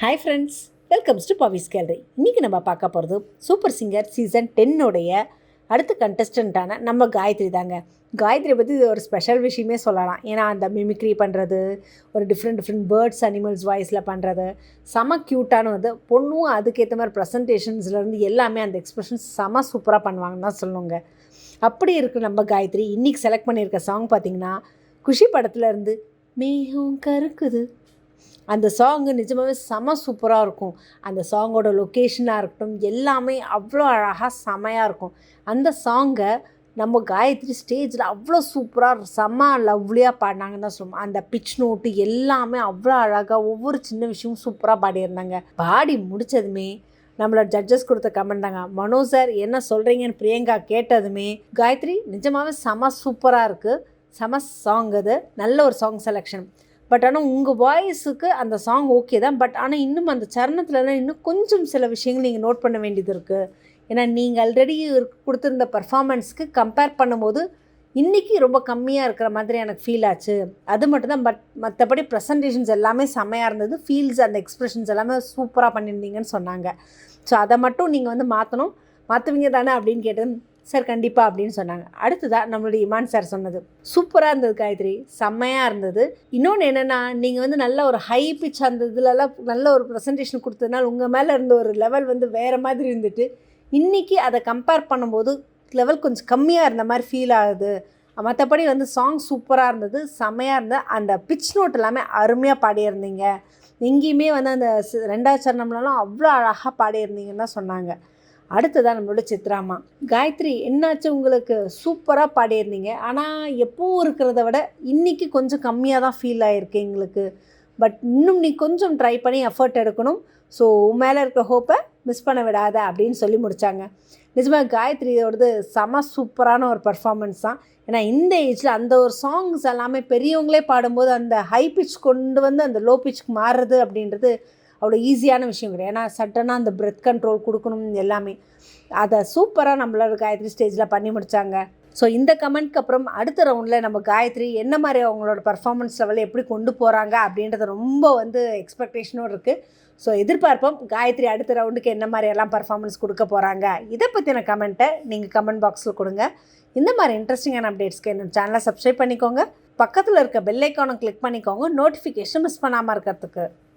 Hi friends, welcomes to Pavi's gallery. இன்றைக்கி நம்ம பார்க்க போகிறது சூப்பர் சிங்கர் சீசன் 10 அடுத்த கண்டஸ்டண்ட்டான நம்ம காயத்ரி தாங்க. காயத்ரி பற்றி இது ஒரு ஸ்பெஷல் விஷயமே சொல்லலாம். ஏன்னா அந்த மிமிக்ரி பண்ணுறது, ஒரு டிஃப்ரெண்ட் பேர்ட்ஸ் அனிமல்ஸ் வாய்ஸில் பண்ணுறது, செம க்யூட்டான வந்து பொண்ணும் அதுக்கேற்ற மாதிரி ப்ரெசன்டேஷன்ஸ்லேருந்து எல்லாமே அந்த எக்ஸ்ப்ரெஷன்ஸ் செம சூப்பராக பண்ணுவாங்கன்னு தான் சொல்லுங்க. அப்படி இருக்குது நம்ம காயத்ரி. இன்றைக்கி செலக்ட் பண்ணியிருக்க சாங் பார்த்திங்கன்னா, குஷி படத்துலேருந்து மேகம் கருக்குது. அந்த சாங்கு நிஜமாகவே செம சூப்பராக இருக்கும். அந்த சாங்கோட லொக்கேஷனாக இருக்கட்டும், எல்லாமே அவ்வளோ அழகாக செமையாக இருக்கும். அந்த சாங்கை நம்ம காயத்ரி ஸ்டேஜில் அவ்வளோ சூப்பராக செம்ம லவ்லியாக பாடினாங்கன்னு தான் சொல்லுவோம். அந்த பிச் நோட்டு எல்லாமே அவ்வளோ அழகாக ஒவ்வொரு சின்ன விஷயமும் சூப்பராக பாடியிருந்தாங்க. பாடி முடித்ததுமே நம்மளோட ஜட்ஜஸ் கொடுத்த கமெண்ட் தாங்க, மனோஜ் சார் என்ன சொல்கிறீங்கன்னு பிரியங்கா கேட்டதுமே, காயத்ரி நிஜமாகவே செம சூப்பராக இருக்குது, செம சாங், அது நல்ல ஒரு சாங் செலெக்ஷன். பட் ஆனால் உங்கள் வாய்ஸுக்கு அந்த சாங் ஓகே தான். பட் ஆனால் இன்னும் அந்த சரணத்துலலாம் இன்னும் கொஞ்சம் சில விஷயங்கள் நீங்கள் நோட் பண்ண வேண்டியது இருக்குது. ஏன்னா நீங்கள் ஆல்ரெடி கொடுத்துருந்த பர்ஃபார்மன்ஸ்க்கு கம்பேர் பண்ணும்போது இன்றைக்கி ரொம்ப கம்மியாக இருக்கிற மாதிரி எனக்கு ஃபீல் ஆச்சு. அது மட்டும்தான். பட் மற்றபடி ப்ரெசன்டேஷன்ஸ் எல்லாமே செம்மையாக இருந்தது. ஃபீல்ஸ் அந்த எக்ஸ்ப்ரெஷன்ஸ் எல்லாமே சூப்பராக பண்ணியிருந்தீங்கன்னு சொன்னாங்க. ஸோ அதை மட்டும் நீங்கள் வந்து மாற்றணும், மாற்றுவீங்க தானே அப்படின்னு கேட்டது. சார் கண்டிப்பாக அப்படின்னு சொன்னாங்க. அடுத்ததாக நம்மளுடைய இமான் சார் சொன்னது சூப்பராக இருந்தது காயத்ரி, செம்மையாக இருந்தது. இன்னொன்று என்னென்னா, நீங்கள் வந்து நல்ல ஒரு ஹை பிச் அந்த இதுலலாம் நல்ல ஒரு ப்ரெசன்டேஷன் கொடுத்ததுனால உங்கள் மேலே இருந்த ஒரு லெவல் வந்து வேறு மாதிரி இருந்துட்டு, இன்றைக்கி அதை கம்பேர் பண்ணும்போது லெவல் கொஞ்சம் கம்மியாக இருந்த மாதிரி ஃபீல் ஆகுது. மற்றபடி வந்து சாங் சூப்பராக இருந்தது, செம்மையாக இருந்தது. அந்த பிச் நோட் எல்லாமே அருமையாக பாடியிருந்தீங்க. எங்கேயுமே வந்து அந்த ரெண்டாவது சரணம்லாம் அவ்வளோ அழகாக பாடியிருந்தீங்கன்னு தான் சொன்னாங்க. அடுத்ததான் நம்மளோட சித்ராமா. காயத்ரி என்னாச்சு உங்களுக்கு, சூப்பராக பாடியிருந்தீங்க. ஆனால் எப்பவும் இருக்கிறத விட இன்றைக்கி கொஞ்சம் கம்மியாக தான் ஃபீல் ஆகிருக்கு எங்களுக்கு. பட் இன்னும் நீ கொஞ்சம் ட்ரை பண்ணி எஃபர்ட் எடுக்கணும். ஸோ மேலே இருக்க ஹோப்பை மிஸ் பண்ண விடாத அப்படின்னு சொல்லி முடித்தாங்க. நிஜமாக காயத்ரியோடது செம சூப்பரான ஒரு பர்ஃபார்மன்ஸ் தான். ஏன்னா இந்த ஏஜில் அந்த ஒரு சாங்ஸ் எல்லாமே பெரியவங்களே பாடும்போது அந்த ஹை பிச் கொண்டு வந்து அந்த லோ பிச்சுக்கு மாறுறது அப்படின்றது அவ்வளோ ஈஸியான விஷயம் கிடையாது. ஏன்னா சட்டனாக அந்த பிரெத் கண்ட்ரோல் கொடுக்கணும் எல்லாமே. அதை சூப்பராக நம்மளோட காயத்ரி ஸ்டேஜில் பண்ணி முடித்தாங்க. ஸோ இந்த கமெண்ட்க்கு அப்புறம் அடுத்த ரவுண்டில் நம்ம காயத்ரி என்ன மாதிரி அவங்களோட பர்ஃபார்மன்ஸ் லெவலில் எப்படி கொண்டு போகிறாங்க அப்படின்றது ரொம்ப வந்து எக்ஸ்பெக்டேஷனும் இருக்குது. ஸோ எதிர்பார்ப்போம் காயத்ரி அடுத்த ரவுண்டுக்கு என்ன மாதிரி எல்லாம் பர்ஃபார்மன்ஸ் கொடுக்க போகிறாங்க. இதை பற்றின கமெண்ட்டை நீங்கள் கமெண்ட் பாக்ஸில் கொடுங்க. இந்த மாதிரி இன்ட்ரெஸ்டிங்கான அப்டேட்ஸ்க்கு என்னோட சேனலை சப்ஸ்கிரைப் பண்ணிக்கோங்க. பக்கத்தில் இருக்க பெல் ஐக்கானை கிளிக் பண்ணிக்கோங்க, நோட்டிஃபிகேஷன் மிஸ் பண்ணாமல் இருக்கிறதுக்கு.